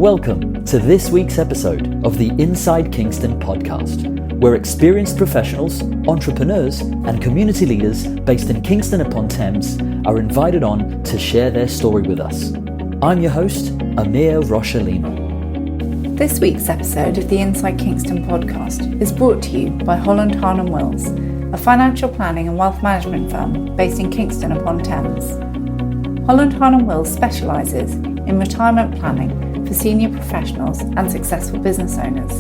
Welcome to this week's episode of the Inside Kingston podcast, where experienced professionals, entrepreneurs, and community leaders based in Kingston upon Thames are invited on to share their story with us. I'm your host, Amir Rochalina. This week's episode of the Inside Kingston podcast is brought to you by Holland Harnham Wills, a financial planning and wealth management firm based in Kingston upon Thames. Holland Harnham Wills specialises in retirement planning for senior professionals and successful business owners.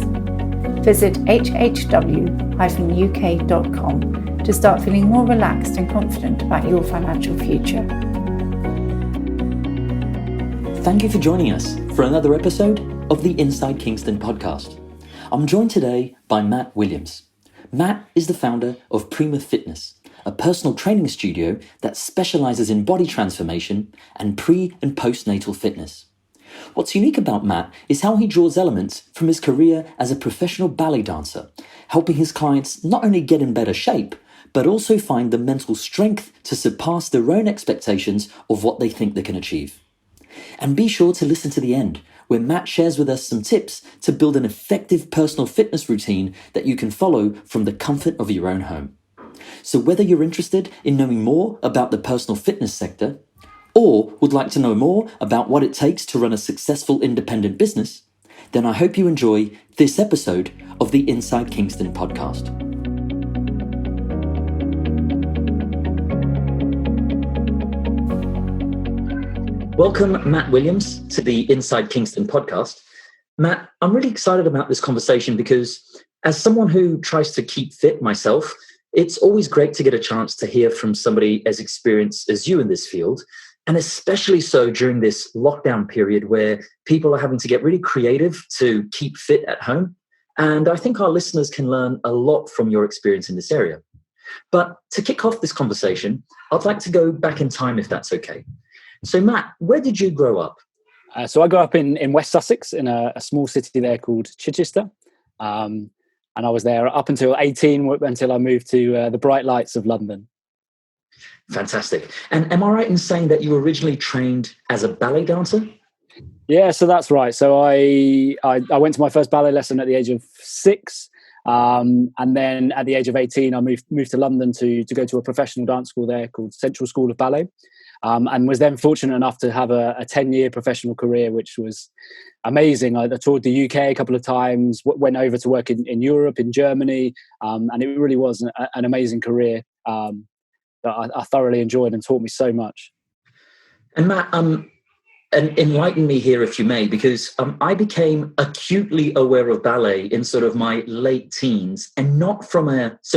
Visit hhw-uk.com to start feeling more relaxed and confident about your financial future. Thank you for joining us for another episode of the Inside Kingston podcast. I'm joined today by Matt Williams. Matt is the founder of Prima Fitness, a personal training studio that specialises in body transformation and pre- and postnatal fitness. What's unique about Matt is how he draws elements from his career as a professional ballet dancer, helping his clients not only get in better shape, but also find the mental strength to surpass their own expectations of what they think they can achieve. And be sure to listen to the end, where Matt shares with us some tips to build an effective personal fitness routine that you can follow from the comfort of your own home. So whether you're interested in knowing more about the personal fitness sector, or would like to know more about what it takes to run a successful independent business, then I hope you enjoy this episode of the Inside Kingston podcast. Welcome, Matt Williams, to the Inside Kingston podcast. Matt, I'm really excited about this conversation because as someone who tries to keep fit myself, it's always great to get a chance to hear from somebody as experienced as you in this field. And especially so during this lockdown period where people are having to get really creative to keep fit at home. And I think our listeners can learn a lot from your experience in this area. But to kick off this conversation, I'd like to go back in time if that's okay. So Matt, where did you grow up? So I grew up in West Sussex in a small city there called Chichester. And I was there up until 18, until I moved to the bright lights of London. Fantastic. And am I right in saying that you originally trained as a ballet dancer? Yeah, so that's right. So I went to my first ballet lesson at the age of 6. And then at the age of 18, I moved to London to go to a professional dance school there called Central School of Ballet. And was then fortunate enough to have a 10-year professional career, which was amazing. I toured the UK a couple of times, went over to work in Europe, in Germany, and it really was an amazing career that I thoroughly enjoyed and taught me so much. And Matt, and enlighten me here if you may, because I became acutely aware of ballet in sort of my late teens, and not so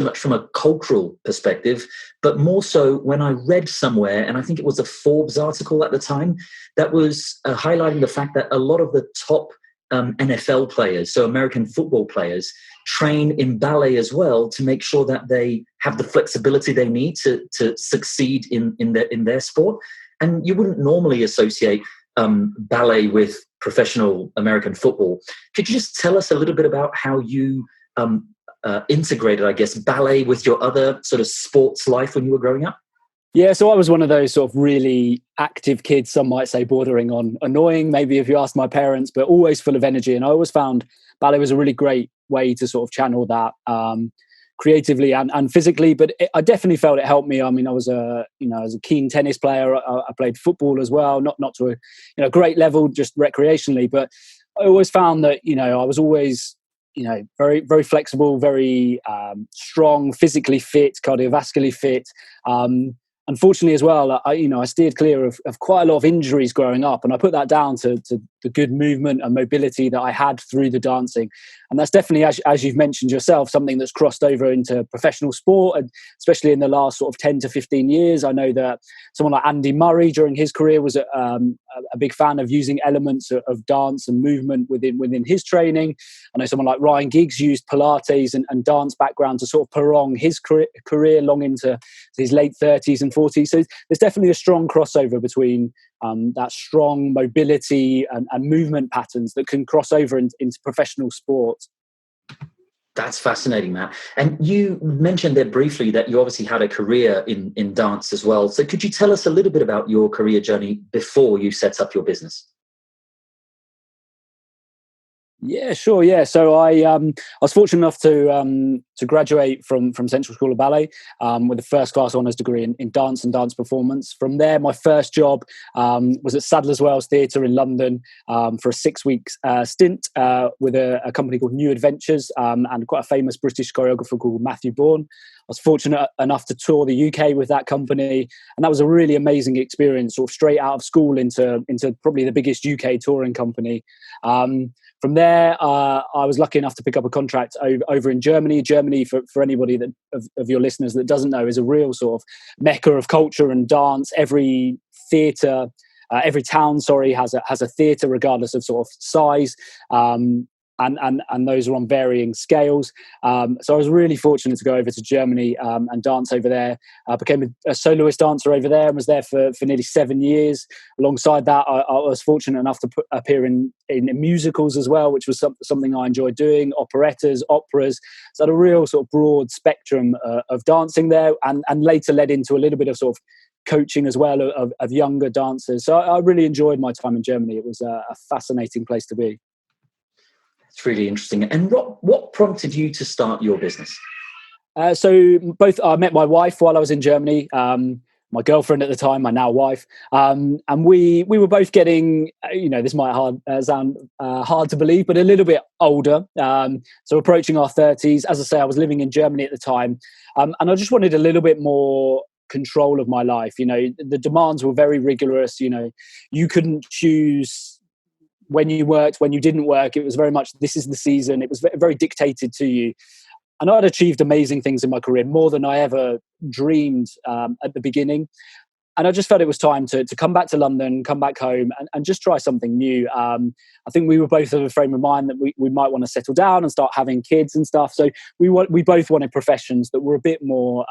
much from a cultural perspective, but more so when I read somewhere, and I think it was a Forbes article at the time, that was highlighting the fact that a lot of the top NFL players, so American football players, train in ballet as well to make sure that they have the flexibility they need to succeed in their sport. And you wouldn't normally associate ballet with professional American football. Could you just tell us a little bit about how you integrated, I guess, ballet with your other sort of sports life when you were growing up? Yeah, so I was one of those sort of really active kids, some might say bordering on annoying, maybe if you ask my parents, but always full of energy. And I always found ballet was a really great way to sort of channel that creatively and physically. But I definitely felt it helped me. I mean, I was a keen tennis player. I played football as well, not to a great level, just recreationally. But I always found that I was always very, very flexible, very strong, physically fit, cardiovascularly fit. Unfortunately as well, I steered clear of quite a lot of injuries growing up, and I put that down to the good movement and mobility that I had through the dancing. And that's definitely, as you've mentioned yourself, something that's crossed over into professional sport, and especially in the last sort of 10 to 15 years. I know that someone like Andy Murray during his career was a big fan of using elements of dance and movement within his training. I know someone like Ryan Giggs used Pilates and dance background to sort of prolong his career long into his late 30s and 40s. So there's definitely a strong crossover between that strong mobility and movement patterns that can cross over into professional sport. That's fascinating, Matt. And you mentioned there briefly that you obviously had a career in dance as well. So could you tell us a little bit about your career journey before you set up your business? Yeah, sure. Yeah, so I was fortunate enough to graduate from Central School of Ballet with a first class honours degree in dance and dance performance. From there, my first job was at Sadler's Wells Theatre in London for a 6 weeks stint with a company called New Adventures and quite a famous British choreographer called Matthew Bourne. I was fortunate enough to tour the UK with that company, and that was a really amazing experience. Sort of straight out of school into probably the biggest UK touring company. From there, I was lucky enough to pick up a contract over in Germany. Germany, for anybody of your listeners that doesn't know, is a real sort of mecca of culture and dance. Every theatre, every town, has a theatre regardless of sort of size. And those are on varying scales. So I was really fortunate to go over to Germany and dance over there. I became a soloist dancer over there and was there for nearly 7 years. Alongside that, I was fortunate enough to appear in musicals as well, which was something I enjoyed doing, operettas, operas. So I had a real sort of broad spectrum of dancing there, and later led into a little bit of sort of coaching as well of younger dancers. So I really enjoyed my time in Germany. It was a fascinating place to be. It's really interesting. And what prompted you to start your business? So both, I met my wife while I was in Germany, my girlfriend at the time, my now wife, and we were both getting, this might sound hard to believe, but a little bit older. So approaching our 30s. As I say, I was living in Germany at the time, and I just wanted a little bit more control of my life. The demands were very rigorous. You couldn't choose when you worked, when you didn't work. It was very much, this is the season. It was very dictated to you. And I'd achieved amazing things in my career, more than I ever dreamed at the beginning. And I just felt it was time to come back to London, come back home and just try something new. I think we were both of a frame of mind that we might want to settle down and start having kids and stuff. So we both wanted professions that were a bit more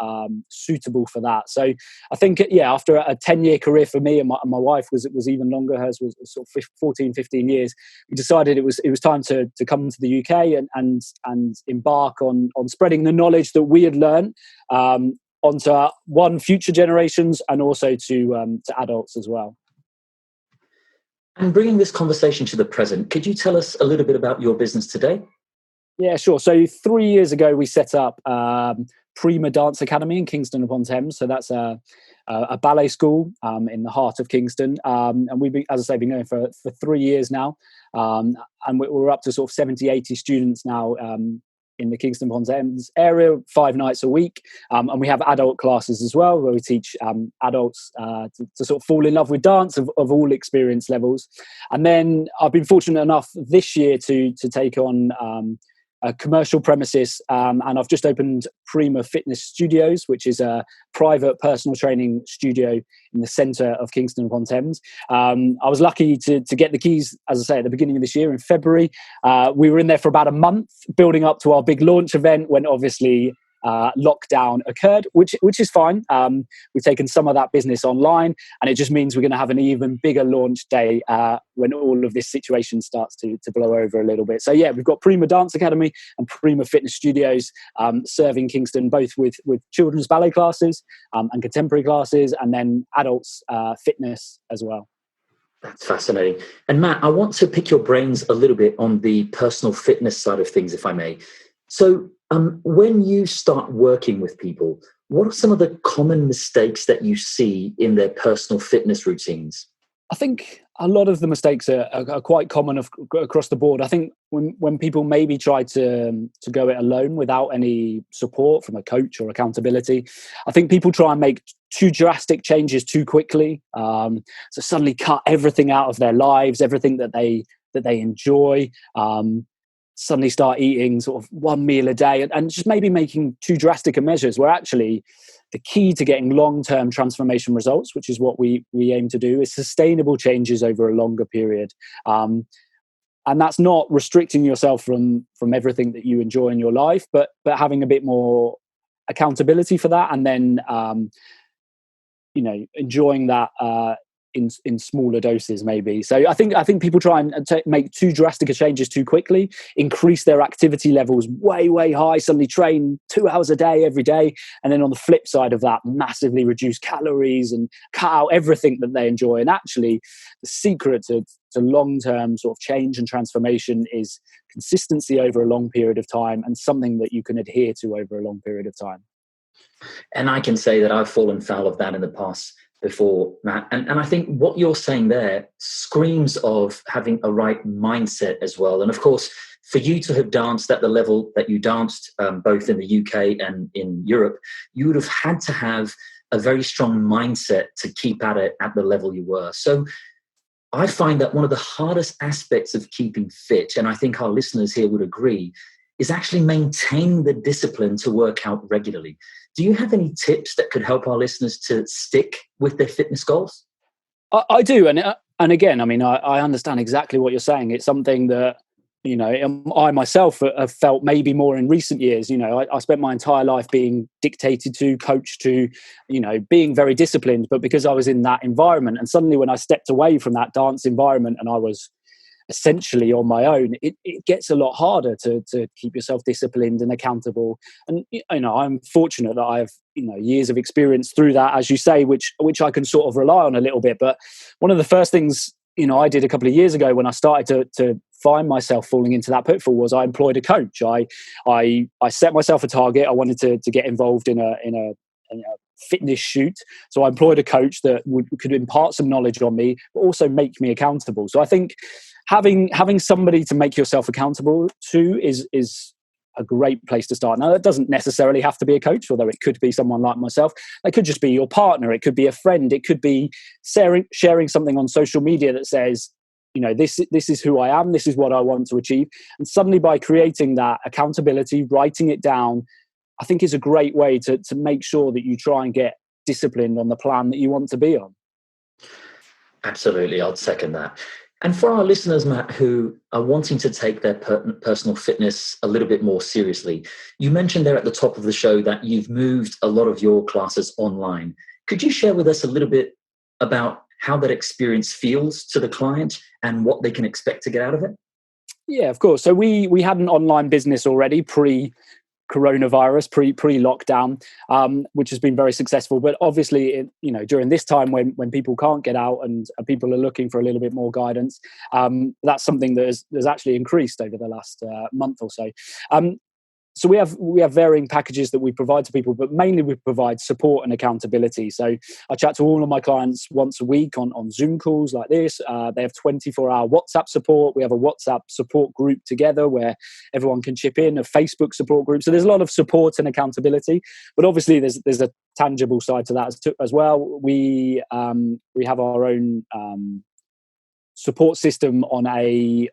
suitable for that. So I think, after a 10-year career for me, and my wife was even longer, hers was sort of 14, 15 years, we decided it was time to come to the UK and embark on spreading the knowledge that we had learned onto future generations and also to adults as well. And bringing this conversation to the present, could you tell us a little bit about your business today? Yeah, sure. So 3 years ago, we set up Prima Dance Academy in Kingston upon Thames. So that's a ballet school in the heart of Kingston. And we've, as I say, been going for 3 years now. And we're up to sort of 70, 80 students now in the Kingston upon Thames area, 5 nights a week. And we have adult classes as well, where we teach adults to sort of fall in love with dance of all experience levels. And then I've been fortunate enough this year to take on a commercial premises, and I've just opened Prima Fitness Studios, which is a private personal training studio in the centre of Kingston upon Thames. I was lucky to get the keys, as I say, at the beginning of this year in February. We were in there for about a month, building up to our big launch event when obviously lockdown occurred, which is fine. We've taken some of that business online, and it just means we're going to have an even bigger launch day when all of this situation starts to blow over a little bit. So yeah, we've got Prima Dance Academy and Prima Fitness Studios serving Kingston both with children's ballet classes and contemporary classes, and then adults fitness as well. That's fascinating. And Matt, I want to pick your brains a little bit on the personal fitness side of things, if I may. So when you start working with people, what are some of the common mistakes that you see in their personal fitness routines? I think a lot of the mistakes are quite common across the board. I think when people maybe try to go it alone without any support from a coach or accountability, I think people try and make too drastic changes too quickly. So suddenly cut everything out of their lives, everything that they enjoy. Suddenly start eating sort of one meal a day and just maybe making too drastic measures, where actually the key to getting long-term transformation results, which is what we aim to do, is sustainable changes over a longer period. And that's not restricting yourself from everything that you enjoy in your life, but having a bit more accountability for that, and then enjoying that in smaller doses maybe. So I think people try and make too drastic changes too quickly, increase their activity levels way high, suddenly train 2 hours a day every day, and then on the flip side of that, massively reduce calories and cut out everything that they enjoy. And actually the secret to So long-term sort of change and transformation is consistency over a long period of time and something that you can adhere to over a long period of time. And I can say that I've fallen foul of that in the past before, Matt. And I think what you're saying there screams of having a right mindset as well. And of course, for you to have danced at the level that you danced, both in the UK and in Europe, you would have had to have a very strong mindset to keep at it at the level you were. So I find that one of the hardest aspects of keeping fit, and I think our listeners here would agree, is actually maintaining the discipline to work out regularly. Do you have any tips that could help our listeners to stick with their fitness goals? I do. And again, I mean, I understand exactly what you're saying. It's something that, you know, I myself have felt maybe more in recent years. You know, I spent my entire life being dictated to, coached to, you know, being very disciplined. But because I was in that environment, and suddenly when I stepped away from that dance environment and I was essentially on my own, it gets a lot harder to keep yourself disciplined and accountable. And, you know, I'm fortunate that I have, you know, years of experience through that, as you say, which I can sort of rely on a little bit. But one of the first things, you know, I did a couple of years ago when I started to find myself falling into that pitfall was I employed a coach. I set myself a target. I wanted to get involved in a fitness shoot. So I employed a coach that could impart some knowledge on me, but also make me accountable. So I think having somebody to make yourself accountable to is a great place to start. Now, that doesn't necessarily have to be a coach, although it could be someone like myself. It could just be your partner. It could be a friend. It could be sharing something on social media that says, you know, this is who I am. This is what I want to achieve. And suddenly by creating that accountability, writing it down, I think is a great way to make sure that you try and get disciplined on the plan that you want to be on. Absolutely. I'll second that. And for our listeners, Matt, who are wanting to take their personal fitness a little bit more seriously, you mentioned there at the top of the show that you've moved a lot of your classes online. Could you share with us a little bit about how that experience feels to the client and what they can expect to get out of it? Yeah, of course. So we had an online business already pre-coronavirus, pre-lockdown, which has been very successful. But obviously, you know, during this time when people can't get out and people are looking for a little bit more guidance, that's something that has actually increased over the last month or so. So we have varying packages that we provide to people, but mainly we provide support and accountability. So I chat to all of my clients once a week on Zoom calls like this. They have 24-hour WhatsApp support. We have a WhatsApp support group together where everyone can chip in, a Facebook support group. So there's a lot of support and accountability, but obviously there's a tangible side to that as well. We have our own support system on a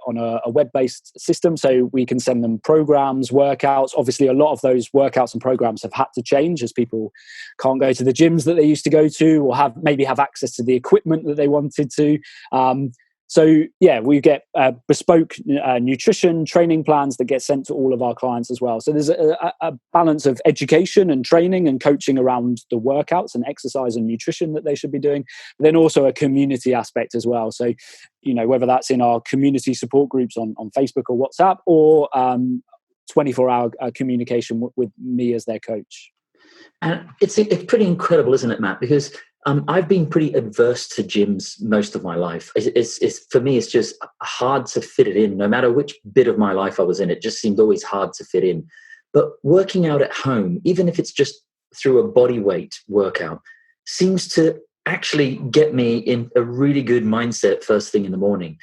web-based system, so we can send them programs, workouts. Obviously a lot of those workouts and programs have had to change as people can't go to the gyms that they used to go to, or have access to the equipment that they wanted to. So yeah, we get bespoke nutrition training plans that get sent to all of our clients as well. So there's a balance of education and training and coaching around the workouts and exercise and nutrition that they should be doing. But then also a community aspect as well. So, you know, whether that's in our community support groups on Facebook or WhatsApp, or 24-hour communication with me as their coach. And it's pretty incredible, isn't it, Matt? Because I've been pretty adverse to gyms most of my life. It's for me, it's just hard to fit it in. No matter which bit of my life I was in, it just seemed always hard to fit in. But working out at home, even if it's just through a body weight workout, seems to actually get me in a really good mindset first thing in the morning.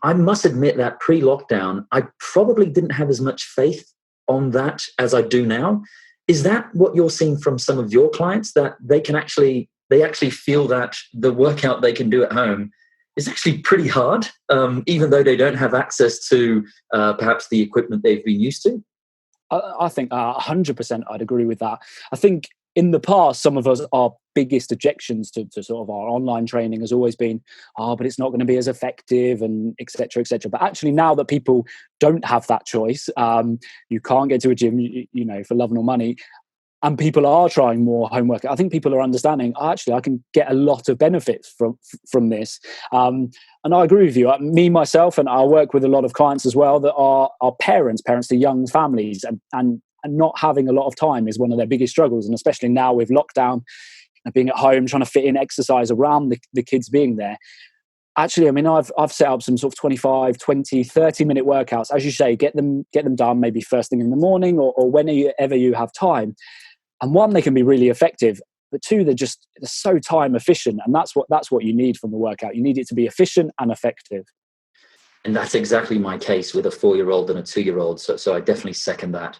I must admit that pre-lockdown, I probably didn't have as much faith on that as I do now. Is that what you're seeing from some of your clients, that they actually feel that the workout they can do at home is actually pretty hard, even though they don't have access to perhaps the equipment they've been used to? I think 100% I'd agree with that. I think in the past, some of us, our biggest objections to sort of our online training has always been, but it's not going to be as effective, and et cetera, et cetera. But actually now that people don't have that choice, you can't get to a gym, you know, for love nor money, and people are trying more homework, I think people are understanding, actually, I can get a lot of benefits from this. And I agree with you. Me, myself, and I work with a lot of clients as well that are parents to young families, and not having a lot of time is one of their biggest struggles. And especially now with lockdown, being at home, trying to fit in exercise around the kids being there. Actually, I mean, I've set up some sort of 25, 20, 30-minute workouts. As you say, get them done maybe first thing in the morning or whenever you have time. And one, they can be really effective. But two, they're so time efficient. And that's what you need from a workout. You need it to be efficient and effective. And that's exactly my case with a 4-year-old and a 2-year-old. So I definitely second that.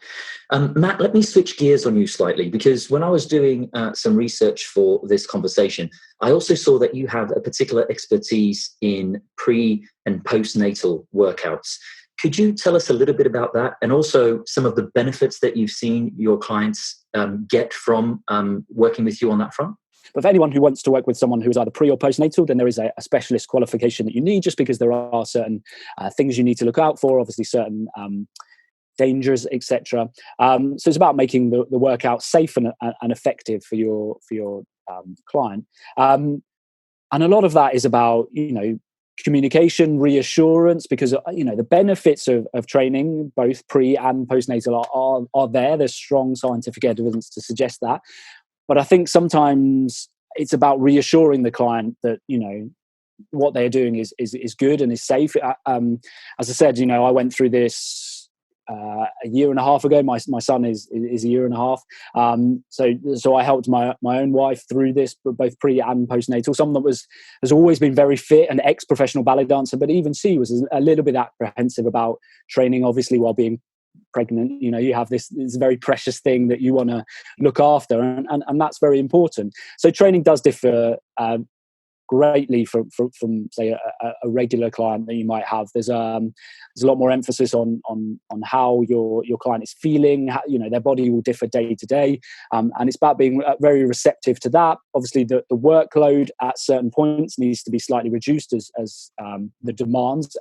Matt, let me switch gears on you slightly, because when I was doing some research for this conversation, I also saw that you have a particular expertise in pre and postnatal workouts. Could you tell us a little bit about that, and also some of the benefits that you've seen your clients get from working with you on that front? But for anyone who wants to work with someone who's either pre or postnatal, then there is a specialist qualification that you need, just because there are certain things you need to look out for, obviously certain dangers, etc. So it's about making the workout safe and effective for your client. And a lot of that is about, communication, reassurance, because, the benefits of training, both pre and postnatal, are there. There's strong scientific evidence to suggest that. But I think sometimes it's about reassuring the client that, what they're doing is good and is safe. As I said, I went through this a year and a half ago. My son is a year and a half. So I helped my own wife through this, both pre and postnatal. Someone that has always been very fit, an ex-professional ballet dancer, but even she was a little bit apprehensive about training, obviously, while being pregnant. You have this very precious thing that you want to look after, and that's very important. So training does differ greatly from say a regular client that you might have. There's a lot more emphasis on how your client is feeling. How, their body will differ day to day, and it's about being very receptive to that. Obviously, the workload at certain points needs to be slightly reduced as the demands.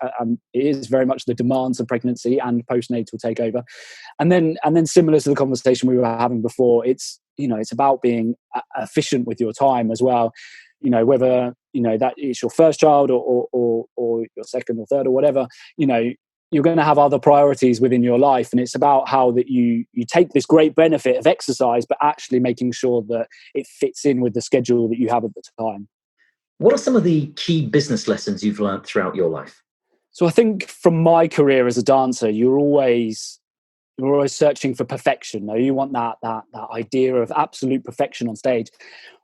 It is very much the demands of pregnancy and postnatal take over, and then similar to the conversation we were having before, it's about being efficient with your time as well. Whether that it's your first child or your second or third or whatever, you're going to have other priorities within your life, and it's about how that you take this great benefit of exercise, but actually making sure that it fits in with the schedule that you have at the time. What are some of the key business lessons you've learned throughout your life? So I think from my career as a dancer, you're always searching for perfection. You want that idea of absolute perfection on stage,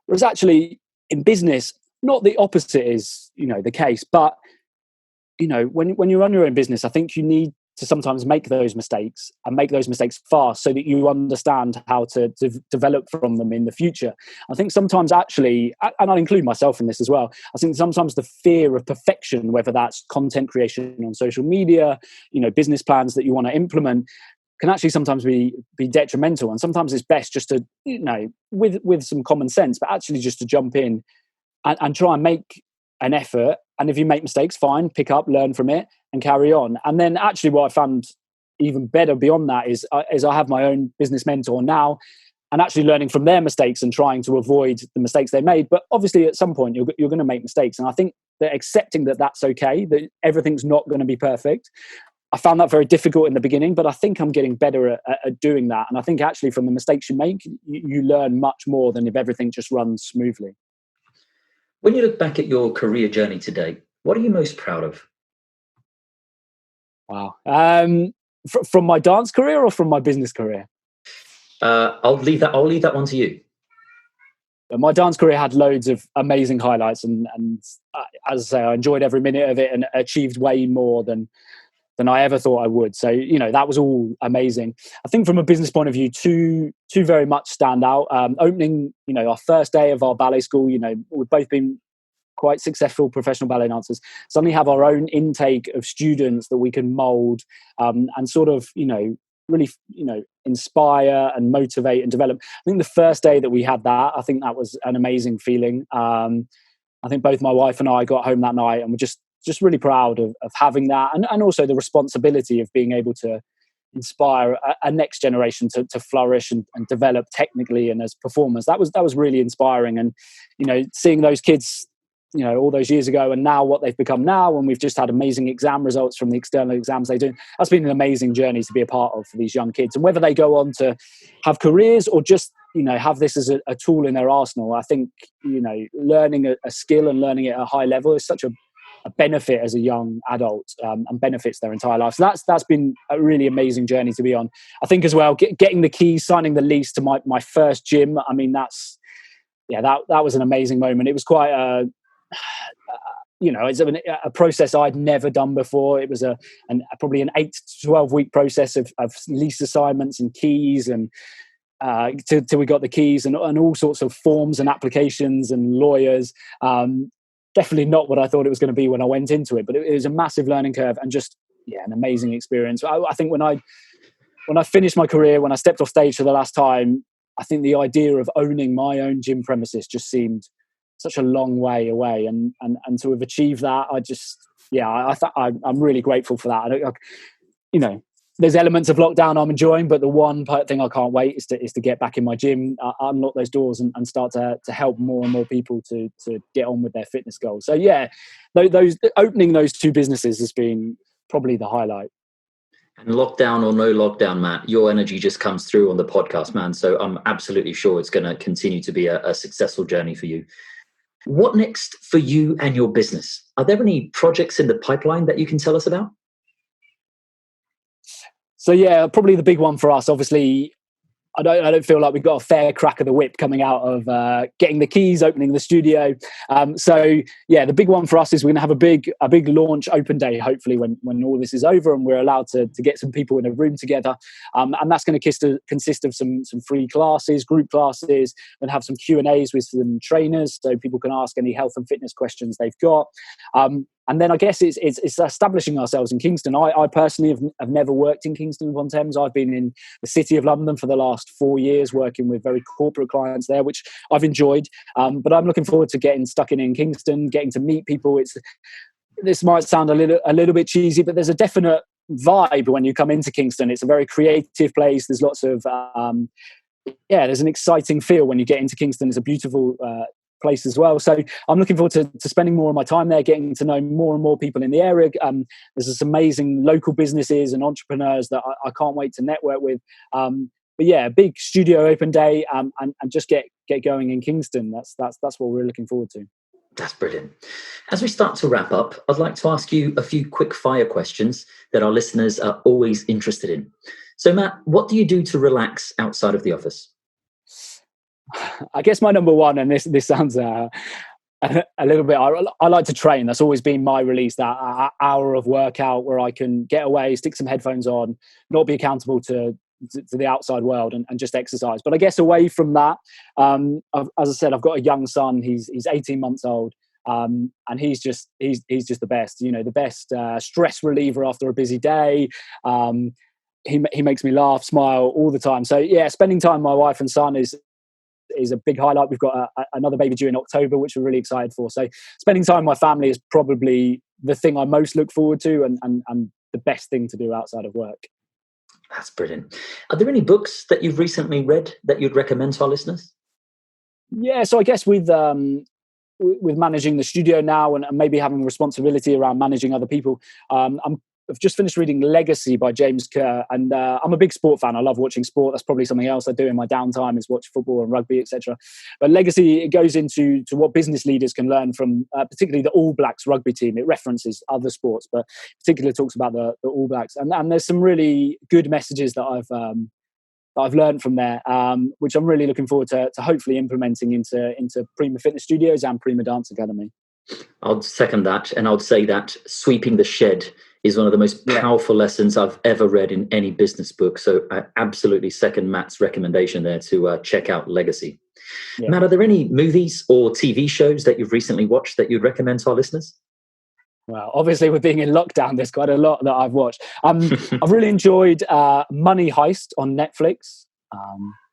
whereas actually in business, not the opposite is the case, but when you run your own business, I think you need to sometimes make those mistakes and make those mistakes fast, so that you understand how to develop from them in the future. I think sometimes actually, and I include myself in this as well, I think sometimes the fear of perfection, whether that's content creation on social media, business plans that you want to implement, can actually sometimes be detrimental. And sometimes it's best just to, with some common sense, but actually just to jump in and try and make an effort. And if you make mistakes, fine, pick up, learn from it and carry on. And then actually what I found even better beyond that is I have my own business mentor now, and actually learning from their mistakes and trying to avoid the mistakes they made. But obviously at some point you're going to make mistakes. And I think that accepting that that's okay, that everything's not going to be perfect. I found that very difficult in the beginning, but I think I'm getting better at doing that. And I think actually from the mistakes you make, you learn much more than if everything just runs smoothly. When you look back at your career journey today, what are you most proud of? Wow. From my dance career or from my business career? I'll leave that one to you. My dance career had loads of amazing highlights, and as I say, I enjoyed every minute of it and achieved way more than I ever thought I would. So, that was all amazing. I think from a business point of view, two very much stand out. Opening, our first day of our ballet school, we've both been quite successful professional ballet dancers, suddenly have our own intake of students that we can mold and sort of, really, inspire and motivate and develop. I think the first day that we had that, I think that was an amazing feeling. I think both my wife and I got home that night and were just really proud of having that, and also the responsibility of being able to inspire a next generation to flourish and develop technically and as performers. That was really inspiring. And seeing those kids all those years ago and now what they've become now, and we've just had amazing exam results from the external exams they do, that's been an amazing journey to be a part of for these young kids. And whether they go on to have careers or just have this as a tool in their arsenal, I think learning a skill and learning it at a high level is such a a benefit as a young adult, and benefits their entire life. So that's been a really amazing journey to be on. I think as well, getting the keys, signing the lease to my first gym. I mean, that was an amazing moment. It was quite it's a process I'd never done before. It was probably an 8 to 12 week process of lease assignments and keys, and till we got the keys, and all sorts of forms and applications and lawyers. Definitely not what I thought it was going to be when I went into it, but it was a massive learning curve, and just an amazing experience. I think when I finished my career, when I stepped off stage for the last time, I think the idea of owning my own gym premises just seemed such a long way away, and to have achieved that, I'm really grateful for that. There's elements of lockdown I'm enjoying, but the one thing I can't wait is to get back in my gym, unlock those doors, and start to help more and more people to get on with their fitness goals. So those opening those two businesses has been probably the highlight. And lockdown or no lockdown, Matt, your energy just comes through on the podcast, man. So I'm absolutely sure it's going to continue to be a successful journey for you. What next for you and your business? Are there any projects in the pipeline that you can tell us about? So probably the big one for us, obviously, I don't feel like we've got a fair crack of the whip coming out of getting the keys, opening the studio. The big one for us is we're going to have a big launch open day, hopefully when all this is over and we're allowed to get some people in a room together. And that's going to consist of some free classes, group classes, and have some Q&As with some trainers so people can ask any health and fitness questions they've got. And then I guess it's establishing ourselves in Kingston. I personally have never worked in Kingston upon Thames. I've been in the City of London for the last 4 years, working with very corporate clients there, which I've enjoyed. But I'm looking forward to getting stuck in Kingston, getting to meet people. This might sound a little bit cheesy, but there's a definite vibe when you come into Kingston. It's a very creative place. There's lots of there's an exciting feel when you get into Kingston. It's a beautiful place as well. So I'm looking forward to spending more of my time there, getting to know more and more people in the area. There's some amazing local businesses and entrepreneurs that I can't wait to network with. A big studio open day, and just get going in Kingston. That's what we're looking forward to. That's brilliant. As we start to wrap up, I'd like to ask you a few quick fire questions that our listeners are always interested in. So Matt, what do you do to relax outside of the office? I guess my number one, and this sounds a little bit, I like to train. That's always been my release, that hour of workout where I can get away, stick some headphones on, not be accountable to the outside world, and just exercise. But I guess away from that, as I said, I've got a young son. He's 18 months old, and he's just the best. The best stress reliever after a busy day. He makes me laugh, smile all the time. So spending time with my wife and son is a big highlight. We've got another baby due in October, which we're really excited for. So spending time with my family is probably the thing I most look forward to, and the best thing to do outside of work. That's brilliant. Are there any books that you've recently read that you'd recommend to our listeners? Yeah, so I guess with managing the studio now, and maybe having responsibility around managing other people, I've just finished reading Legacy by James Kerr, and I'm a big sport fan. I love watching sport. That's probably something else I do in my downtime, is watch football and rugby, etc. But Legacy, it goes into what business leaders can learn from particularly the All Blacks rugby team. It references other sports, but particularly talks about the All Blacks. And there's some really good messages that I've learned from there, which I'm really looking forward to hopefully implementing into Prima Fitness Studios and Prima Dance Academy. I'll second that, and I'll say that sweeping the shed is one of the most powerful lessons I've ever read in any business book. So I absolutely second Matt's recommendation there to check out Legacy. Yeah. Matt, are there any movies or TV shows that you've recently watched that you'd recommend to our listeners? Well, obviously, with being in lockdown, there's quite a lot that I've watched. I've really enjoyed Money Heist on Netflix.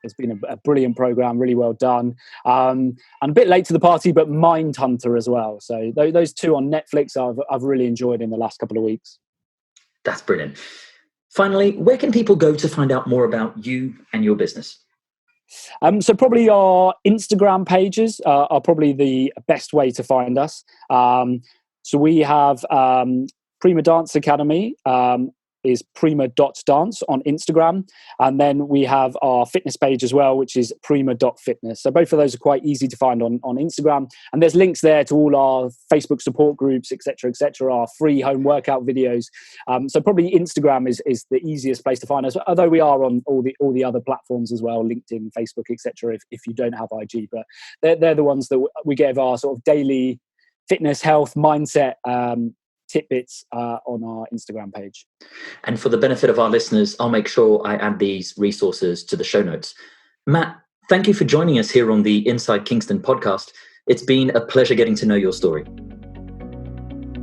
It's been a brilliant program, really well done. And a bit late to the party, but Mindhunter as well. So those two on Netflix I've really enjoyed in the last couple of weeks. That's brilliant. Finally, where can people go to find out more about you and your business? So probably our Instagram pages are probably the best way to find us. So we have Prima Dance Academy, is prima.dance on Instagram. And then we have our fitness page as well, which is prima.fitness. So both of those are quite easy to find on Instagram. And there's links there to all our Facebook support groups, etc., our free home workout videos. So probably Instagram is the easiest place to find us, although we are on all the other platforms as well, LinkedIn, Facebook, etc., if you don't have IG. But they're the ones that we give our sort of daily fitness, health, mindset tidbits on our Instagram page. And for the benefit of our listeners, I'll make sure I add these resources to the show notes. Matt, thank you for joining us here on the Inside Kingston podcast. It's been a pleasure getting to know your story.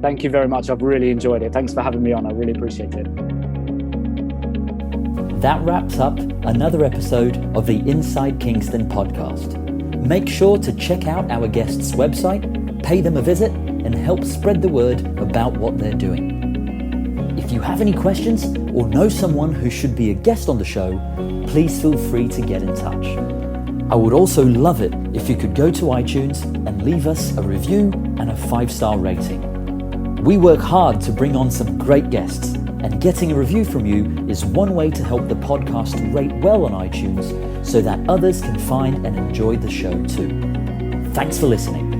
Thank you very much. I've really enjoyed it. Thanks for having me on. I really appreciate it. That wraps up another episode of the Inside Kingston podcast. Make sure to check out our guests' website, pay them a visit, and help spread the word about what they're doing. If you have any questions or know someone who should be a guest on the show, please feel free to get in touch. I would also love it if you could go to iTunes and leave us a review and a 5-star rating. We work hard to bring on some great guests, and getting a review from you is one way to help the podcast rate well on iTunes so that others can find and enjoy the show too. Thanks for listening.